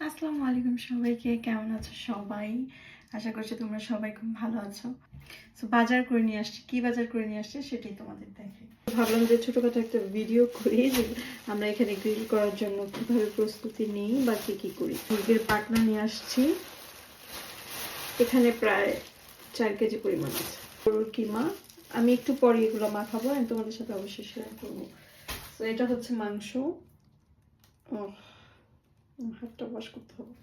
আসসালামু আলাইকুম সবাইকে, কেমন আছো সবাই? আশা করছি তোমরা সবাই খুব ভালো আছো। সো বাজার করে নিয়ে আসছি, কি বাজার করে নিয়ে আসছে সেটাই তোমাদের দেখাই। ভাবলাম যে ছোটখাটো একটা ভিডিও করি যে আমরা এখানে গ্রিল করার জন্য কিভাবে প্রস্তুতি নিই বা কি করি। মুরগির পাটনা নিয়ে আসছি, এখানে প্রায় 4 কেজি পরিমাণ আছে। গরুর কিমা, আমি একটু পরে এগুলো মাখাবো, আমি তোমাদের সাথে অবশ্যই শেয়ার করবো। তো এটা হচ্ছে মাংস। ও, হাতটা ওয়াশ করতে হবে।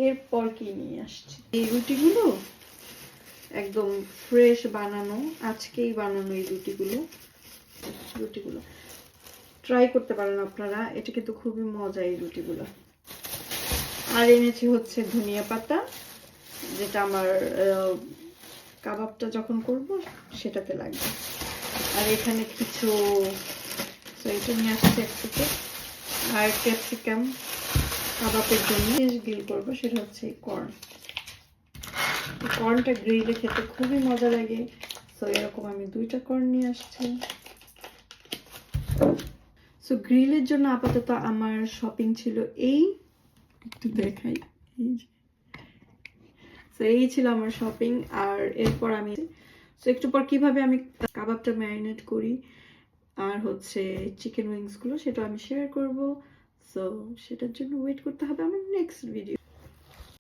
এরপর কি নিয়ে আসছি, এই রুটিগুলো একদম ফ্রেশ বানানো, আজকেই বানানো এই রুটিগুলো ট্রাই করতে পারেন আপনারা, এটা কিন্তু খুবই মজা এই রুটিগুলো। আর এনেছি হচ্ছে ধনিয়া পাতা, যেটা আমার কাবাবটা যখন করব সেটাতে লাগবে। আর এখানে কিছু এটা নিয়ে আসছে এক থেকে, আর ক্যাপসিকাম কাবাবের জন্য গ্রিল করবো, সেটা হচ্ছে কর্ন। কর্নটা গ্রিলে খেতে খুবই মজা লাগে। সো এরকম আমি 2টা কর্ন নিয়ে আসছি। সো গ্রিলের জন্য আপাতত আমার শপিং ছিল এই, একটু দেখাই, এই ছিল আমার শপিং। আর এরপর আমি একটু পর কিভাবে আমি কাবাবটা ম্যারিনেট করি আর হচ্ছে চিকেন উইংস গুলো, সেটা আমি শেয়ার করব। সো সেটার জন্য ওয়েট করতে হবে আমার নেক্সট ভিডিও।